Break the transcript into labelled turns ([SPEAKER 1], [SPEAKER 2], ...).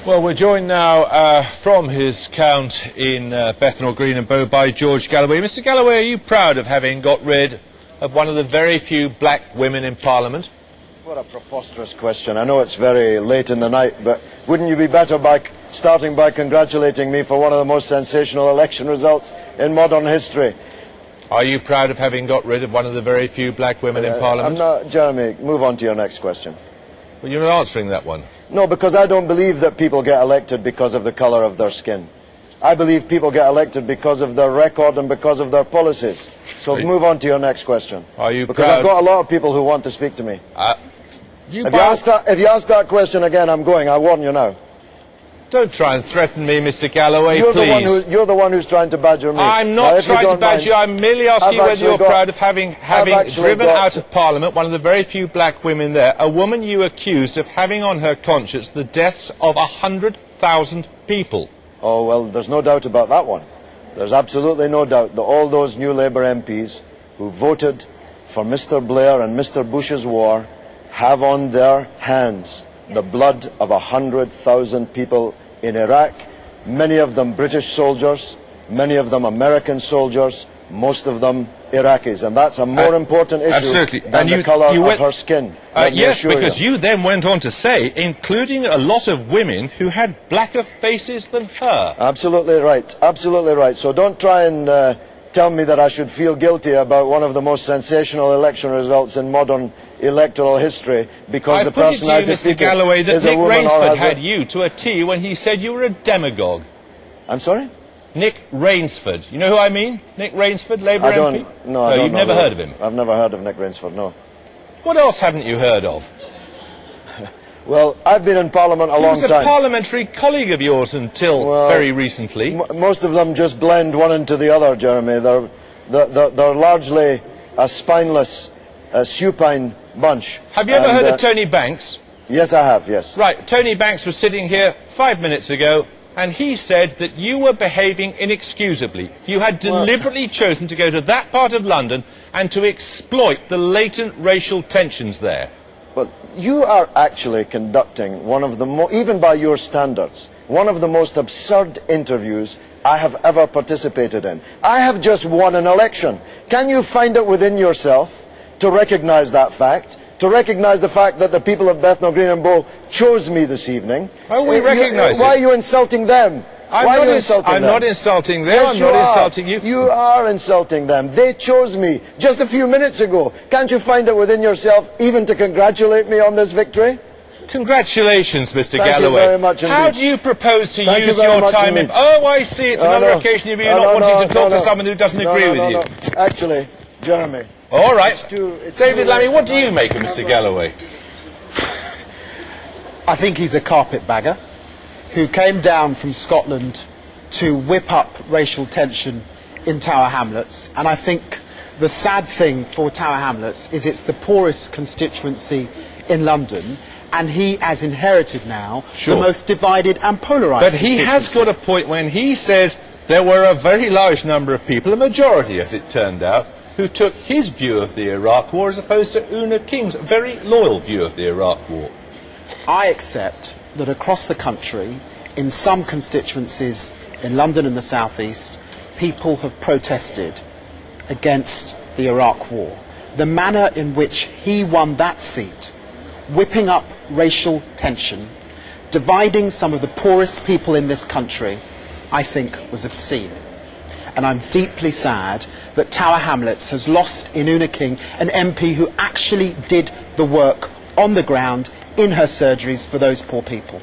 [SPEAKER 1] Well, we're joined now from his count in Bethnal Green and Bow by George Galloway. Mr. Galloway, are you proud of having got rid of one of the very few black women in Parliament?
[SPEAKER 2] What a preposterous question. I know it's very late in the night, but wouldn't you be better by starting by congratulating me for one of the most sensational election results in modern history?
[SPEAKER 1] Are you proud of having got rid of one of the very few black women in Parliament?
[SPEAKER 2] I'm not, Jeremy, move on to your next question.
[SPEAKER 1] Well, you're not answering that one.
[SPEAKER 2] No, because I don't believe that people get elected because of the colour of their skin. I believe people get elected because of their record and because of their policies. So move on to your next question.
[SPEAKER 1] Are you
[SPEAKER 2] because
[SPEAKER 1] proud?
[SPEAKER 2] I've got a lot of people who want to speak to me. If you ask that question again, I'm going. I warn you now.
[SPEAKER 1] Don't try and threaten me, Mr. Galloway, please.
[SPEAKER 2] You're the one who's trying to badger me.
[SPEAKER 1] I'm not trying to badger you. I'm merely asking you whether you're proud of having driven out of Parliament one of the very few black women there, a woman you accused of having on her conscience the deaths of 100,000 people.
[SPEAKER 2] Oh, well, there's no doubt about that one. There's absolutely no doubt that all those new Labour MPs who voted for Mr. Blair and Mr. Bush's war have on their hands the blood of 100,000 people in Iraq, many of them British soldiers, many of them American soldiers, most of them Iraqis, and that's a more important issue than the colour of her skin.
[SPEAKER 1] Yes, because you then went on to say, including a lot of women who had blacker faces than her.
[SPEAKER 2] Absolutely right, absolutely right. So don't try and tell me that I should feel guilty about one of the most sensational election results in modern electoral history because the person I defeated
[SPEAKER 1] Mr. Galloway, that
[SPEAKER 2] is a
[SPEAKER 1] Nick
[SPEAKER 2] woman
[SPEAKER 1] Rainsford had you to a T when he said you were a demagogue.
[SPEAKER 2] I'm sorry?
[SPEAKER 1] Nick Rainsford. You know who I mean? Nick Rainsford, Labour MP?
[SPEAKER 2] No,
[SPEAKER 1] you've never heard of him?
[SPEAKER 2] I've never heard of Nick Rainsford, no.
[SPEAKER 1] What else haven't you heard of?
[SPEAKER 2] Well, I've been in Parliament a long time.
[SPEAKER 1] He was a parliamentary colleague of yours until very recently.
[SPEAKER 2] Most of them just blend one into the other, Jeremy. They're largely a spineless, supine bunch.
[SPEAKER 1] Have you ever heard of Tony Banks?
[SPEAKER 2] Yes, I have, yes.
[SPEAKER 1] Right, Tony Banks was sitting here 5 minutes ago, and he said that you were behaving inexcusably. You had deliberately chosen to go to that part of London and to exploit the latent racial tensions there.
[SPEAKER 2] Well, you are actually conducting one of the, even by your standards, one of the most absurd interviews I have ever participated in. I have just won an election. Can you find it within yourself to recognise that fact? To recognise the fact that the people of Bethnal Green and Bow chose me this evening?
[SPEAKER 1] Oh, we recognise it.
[SPEAKER 2] Why are you insulting them?
[SPEAKER 1] I'm not insulting them.
[SPEAKER 2] Yes,
[SPEAKER 1] I'm not insulting you.
[SPEAKER 2] You are insulting them. They chose me just a few minutes ago. Can't you find it within yourself even to congratulate me on this victory?
[SPEAKER 1] Congratulations, Mr.
[SPEAKER 2] Thank
[SPEAKER 1] Galloway.
[SPEAKER 2] you very much indeed.
[SPEAKER 1] How do you propose to use your time in... Oh, I see. It's another occasion of you not wanting to talk to someone who doesn't agree with you.
[SPEAKER 2] Actually, Jeremy.
[SPEAKER 1] All right. David Lammy, what do you make of Mr. Galloway?
[SPEAKER 3] I think he's a carpetbagger who came down from Scotland to whip up racial tension in Tower Hamlets, and I think the sad thing for Tower Hamlets is it's the poorest constituency in London, and he has inherited now the most divided and polarised
[SPEAKER 1] But he has got a point when he says there were a very large number of people, a majority as it turned out, who took his view of the Iraq War as opposed to Una King's very loyal view of the Iraq War.
[SPEAKER 3] I accept that across the country, in some constituencies in London and the South East, people have protested against the Iraq War. The manner in which he won that seat, whipping up racial tension, dividing some of the poorest people in this country, I think was obscene. And I'm deeply sad that Tower Hamlets has lost in Una King an MP who actually did the work on the ground in her surgeries for those poor people.